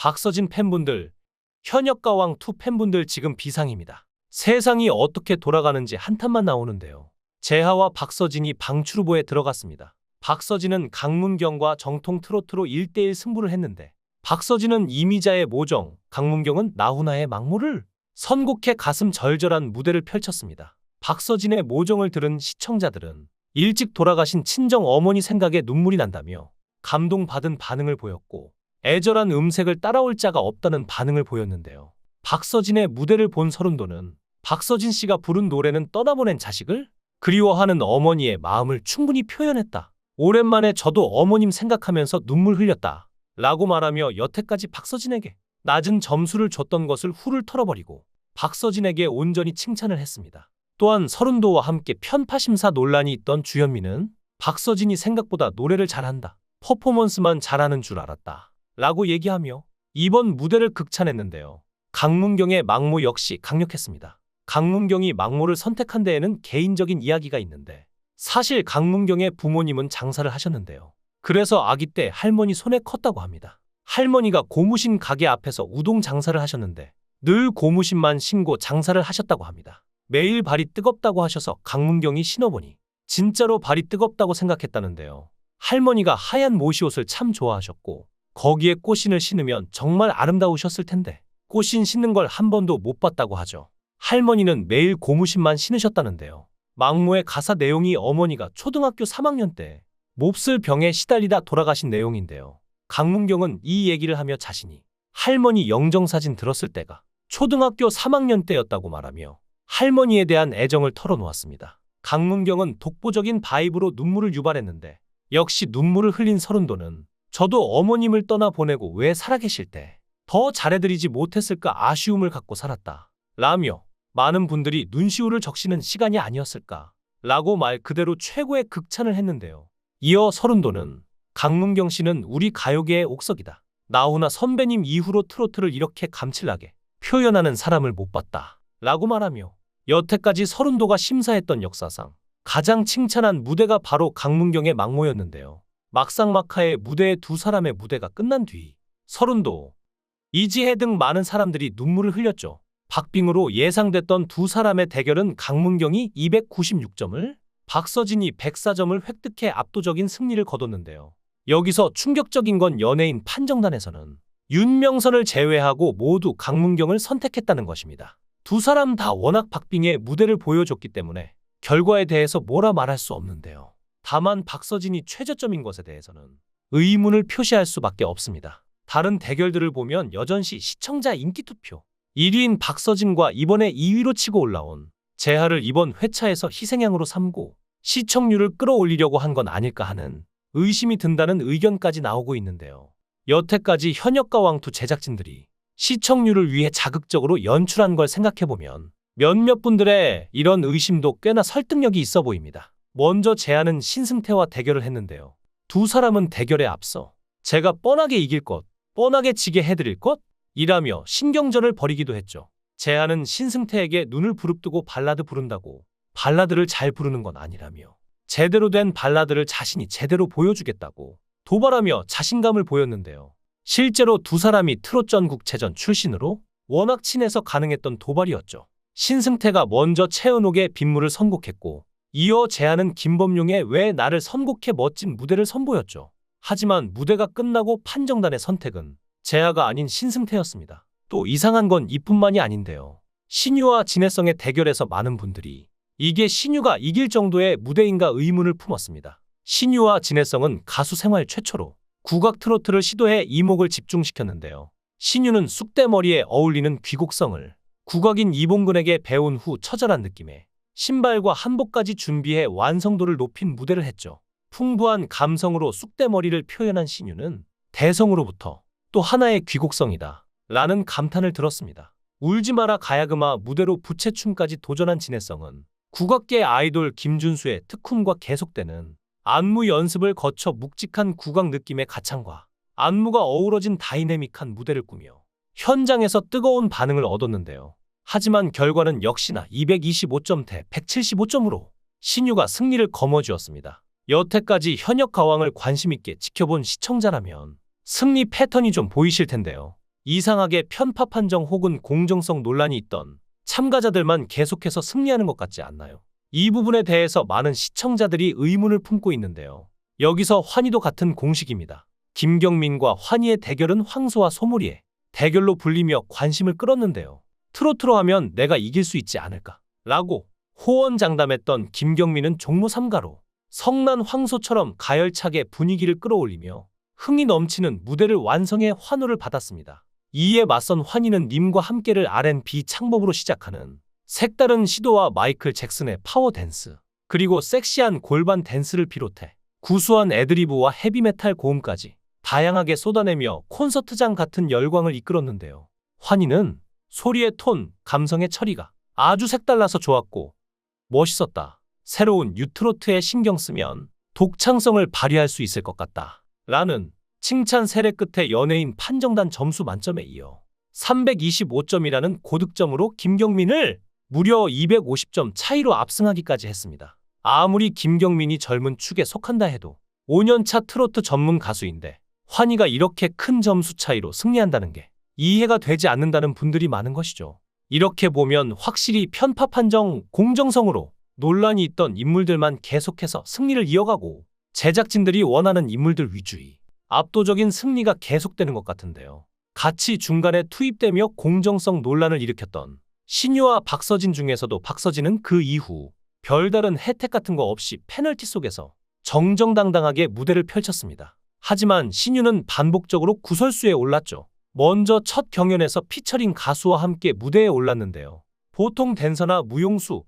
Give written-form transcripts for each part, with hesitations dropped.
박서진 팬분들, 현역가왕2 팬분들 지금 비상입니다. 세상이 어떻게 돌아가는지 한탄만 나오는데요. 재하와 박서진이 방출 후보에 들어갔습니다. 박서진은 강문경과 정통 트로트로 1대1 승부를 했는데 박서진은 이미자의 모정, 강문경은 나훈아의 막모를 선곡해 가슴 절절한 무대를 펼쳤습니다. 박서진의 모정을 들은 시청자들은 일찍 돌아가신 친정 어머니 생각에 눈물이 난다며 감동받은 반응을 보였고 애절한 음색을 따라올 자가 없다는 반응을 보였는데요. 박서진의 무대를 본 서른도는 박서진 씨가 부른 노래는 떠나보낸 자식을 그리워하는 어머니의 마음을 충분히 표현했다. 오랜만에 저도 어머님 생각하면서 눈물 흘렸다. 라고 말하며 여태까지 박서진에게 낮은 점수를 줬던 것을 훌훌 털어버리고 박서진에게 온전히 칭찬을 했습니다. 또한 서른도와 함께 편파 심사 논란이 있던 주현미는 박서진이 생각보다 노래를 잘한다. 퍼포먼스만 잘하는 줄 알았다. 라고 얘기하며 이번 무대를 극찬했는데요. 강문경의 막모 역시 강력했습니다. 강문경이 막모를 선택한 데에는 개인적인 이야기가 있는데 사실 강문경의 부모님은 장사를 하셨는데요. 그래서 아기 때 할머니 손에 컸다고 합니다. 할머니가 고무신 가게 앞에서 우동 장사를 하셨는데 늘 고무신만 신고 장사를 하셨다고 합니다. 매일 발이 뜨겁다고 하셔서 강문경이 신어보니 진짜로 발이 뜨겁다고 생각했다는데요. 할머니가 하얀 모시옷을 참 좋아하셨고 거기에 꽃신을 신으면 정말 아름다우셨을 텐데 꽃신 신는 걸 한 번도 못 봤다고 하죠. 할머니는 매일 고무신만 신으셨다는데요. 막모의 가사 내용이 어머니가 초등학교 3학년 때 몹쓸 병에 시달리다 돌아가신 내용인데요. 강문경은 이 얘기를 하며 자신이 할머니 영정사진 들었을 때가 초등학교 3학년 때였다고 말하며 할머니에 대한 애정을 털어놓았습니다. 강문경은 독보적인 바이브로 눈물을 유발했는데 역시 눈물을 흘린 서른도는 저도 어머님을 떠나보내고 왜 살아계실 때 더 잘해드리지 못했을까 아쉬움을 갖고 살았다. 라며 많은 분들이 눈시울을 적시는 시간이 아니었을까 라고 말 그대로 최고의 극찬을 했는데요. 이어 서른도는 강문경 씨는 우리 가요계의 옥석이다. 나훈아 선배님 이후로 트로트를 이렇게 감칠나게 표현하는 사람을 못 봤다. 라고 말하며 여태까지 서른도가 심사했던 역사상 가장 칭찬한 무대가 바로 강문경의 막모였는데요. 막상막하의 무대에 두 사람의 무대가 끝난 뒤 서른도, 이지혜 등 많은 사람들이 눈물을 흘렸죠. 박빙으로 예상됐던 두 사람의 대결은 강문경이 296점을, 박서진이 104점을 획득해 압도적인 승리를 거뒀는데요. 여기서 충격적인 건 연예인 판정단에서는 윤명선을 제외하고 모두 강문경을 선택했다는 것입니다. 두 사람 다 워낙 박빙의 무대를 보여줬기 때문에 결과에 대해서 뭐라 말할 수 없는데요. 다만 박서진이 최저점인 것에 대해서는 의문을 표시할 수밖에 없습니다. 다른 대결들을 보면 여전시 시청자 인기투표 1위인 박서진과 이번에 2위로 치고 올라온 재하를 이번 회차에서 희생양으로 삼고 시청률을 끌어올리려고 한 건 아닐까 하는 의심이 든다는 의견까지 나오고 있는데요. 여태까지 현역가왕2 제작진들이 시청률을 위해 자극적으로 연출한 걸 생각해보면 몇몇 분들의 이런 의심도 꽤나 설득력이 있어 보입니다. 먼저 재하는 신승태와 대결을 했는데요. 두 사람은 대결에 앞서 제가 뻔하게 이길 것, 뻔하게 지게 해드릴 것? 이라며 신경전을 벌이기도 했죠. 재하는 신승태에게 눈을 부릅뜨고 발라드 부른다고 발라드를 잘 부르는 건 아니라며 제대로 된 발라드를 자신이 제대로 보여주겠다고 도발하며 자신감을 보였는데요. 실제로 두 사람이 트롯 전국체전 출신으로 워낙 친해서 가능했던 도발이었죠. 신승태가 먼저 최은옥의 빗물을 선곡했고 이어 재하는 김범용의 왜 나를 선곡해 멋진 무대를 선보였죠. 하지만 무대가 끝나고 판정단의 선택은 재하가 아닌 신승태였습니다. 또 이상한 건 이뿐만이 아닌데요. 신유와 진해성의 대결에서 많은 분들이 이게 신유가 이길 정도의 무대인가 의문을 품었습니다. 신유와 진해성은 가수 생활 최초로 국악 트로트를 시도해 이목을 집중시켰는데요. 신유는 쑥대머리에 어울리는 귀곡성을 국악인 이봉근에게 배운 후 처절한 느낌의 신발과 한복까지 준비해 완성도를 높인 무대를 했죠. 풍부한 감성으로 쑥대머리를 표현한 신유는 대성으로부터 또 하나의 귀곡성이다 라는 감탄을 들었습니다. 울지마라 가야금아 무대로 부채춤까지 도전한 진해성은 국악계 아이돌 김준수의 특훈과 계속되는 안무 연습을 거쳐 묵직한 국악 느낌의 가창과 안무가 어우러진 다이내믹한 무대를 꾸며 현장에서 뜨거운 반응을 얻었는데요. 하지만 결과는 역시나 225점 대 175점으로 신유가 승리를 거머쥐었습니다. 여태까지 현역 가왕을 관심있게 지켜본 시청자라면 승리 패턴이 좀 보이실 텐데요. 이상하게 편파 판정 혹은 공정성 논란이 있던 참가자들만 계속해서 승리하는 것 같지 않나요? 이 부분에 대해서 많은 시청자들이 의문을 품고 있는데요. 여기서 환희도 같은 공식입니다. 김경민과 환희의 대결은 황소와 소몰이의 대결로 불리며 관심을 끌었는데요. 트로트로 하면 내가 이길 수 있지 않을까? 라고 호언장담했던 김경민은 종로 3가로 성난 황소처럼 가열차게 분위기를 끌어올리며 흥이 넘치는 무대를 완성해 환호를 받았습니다. 이에 맞선 환희는 님과 함께를 R&B 창법으로 시작하는 색다른 시도와 마이클 잭슨의 파워 댄스, 그리고 섹시한 골반 댄스를 비롯해 구수한 애드리브와 헤비메탈 고음까지 다양하게 쏟아내며 콘서트장 같은 열광을 이끌었는데요. 환희는 소리의 톤, 감성의 처리가 아주 색달라서 좋았고 멋있었다. 새로운 뉴트로트에 신경 쓰면 독창성을 발휘할 수 있을 것 같다. 라는 칭찬 세례 끝에 연예인 판정단 점수 만점에 이어 325점이라는 고득점으로 김경민을 무려 250점 차이로 압승하기까지 했습니다. 아무리 김경민이 젊은 축에 속한다 해도 5년차 트로트 전문 가수인데 환희가 이렇게 큰 점수 차이로 승리한다는 게 이해가 되지 않는다는 분들이 많은 것이죠. 이렇게 보면 확실히 편파 판정 공정성으로 논란이 있던 인물들만 계속해서 승리를 이어가고 제작진들이 원하는 인물들 위주의 압도적인 승리가 계속되는 것 같은데요. 같이 중간에 투입되며 공정성 논란을 일으켰던 신유와 박서진 중에서도 박서진은 그 이후 별다른 혜택 같은 거 없이 페널티 속에서 정정당당하게 무대를 펼쳤습니다. 하지만 신유는 반복적으로 구설수에 올랐죠. 먼저 첫 경연에서 피처링 가수와 함께 무대에 올랐는데요. 보통 댄서나 무용수,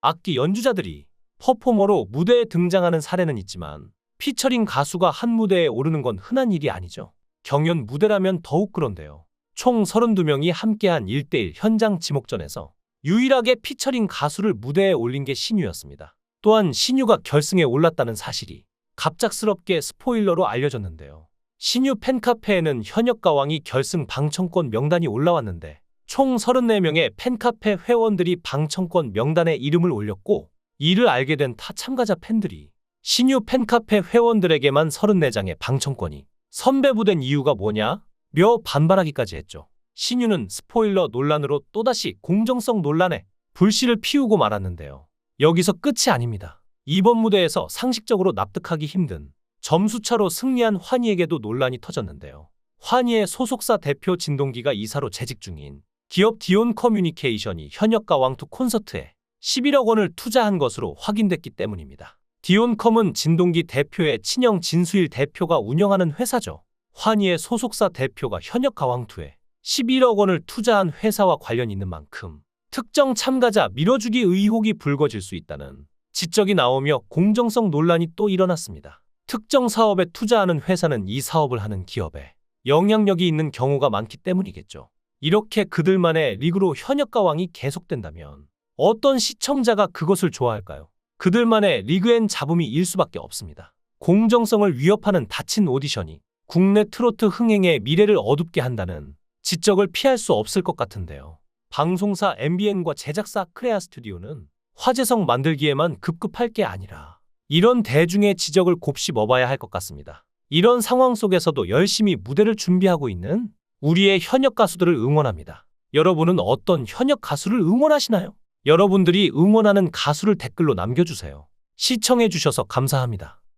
악기 연주자들이 퍼포머로 무대에 등장하는 사례는 있지만 피처링 가수가 한 무대에 오르는 건 흔한 일이 아니죠. 경연 무대라면 더욱 그런데요. 총 32명이 함께한 1대1 현장 지목전에서 유일하게 피처링 가수를 무대에 올린 게 신유였습니다. 또한 신유가 결승에 올랐다는 사실이 갑작스럽게 스포일러로 알려졌는데요. 신유 팬카페에는 현역가왕이 결승 방청권 명단이 올라왔는데 총 34명의 팬카페 회원들이 방청권 명단에 이름을 올렸고, 이를 알게 된 타 참가자 팬들이 신유 팬카페 회원들에게만 34장의 방청권이 선배부된 이유가 뭐냐? 며 반발하기까지 했죠. 신유는 스포일러 논란으로 또다시 공정성 논란에 불씨를 피우고 말았는데요. 여기서 끝이 아닙니다. 이번 무대에서 상식적으로 납득하기 힘든 점수차로 승리한 환희에게도 논란이 터졌는데요. 환희의 소속사 대표 진동기가 이사로 재직 중인 기업 디온 커뮤니케이션이 현역가왕2 콘서트에 11억 원을 투자한 것으로 확인됐기 때문입니다. 디온컴은 진동기 대표의 친형 진수일 대표가 운영하는 회사죠. 환희의 소속사 대표가 현역가왕2에 11억 원을 투자한 회사와 관련이 있는 만큼 특정 참가자 밀어주기 의혹이 불거질 수 있다는 지적이 나오며 공정성 논란이 또 일어났습니다. 특정 사업에 투자하는 회사는 이 사업을 하는 기업에 영향력이 있는 경우가 많기 때문이겠죠. 이렇게 그들만의 리그로 현역가왕이 계속된다면 어떤 시청자가 그것을 좋아할까요? 그들만의 리그엔 잡음이 일 수밖에 없습니다. 공정성을 위협하는 닫힌 오디션이 국내 트로트 흥행의 미래를 어둡게 한다는 지적을 피할 수 없을 것 같은데요. 방송사 MBN과 제작사 크레아 스튜디오는 화제성 만들기에만 급급할 게 아니라 이런 대중의 지적을 곱씹어봐야 할 것 같습니다. 이런 상황 속에서도 열심히 무대를 준비하고 있는 우리의 현역 가수들을 응원합니다. 여러분은 어떤 현역 가수를 응원하시나요? 여러분들이 응원하는 가수를 댓글로 남겨주세요. 시청해주셔서 감사합니다.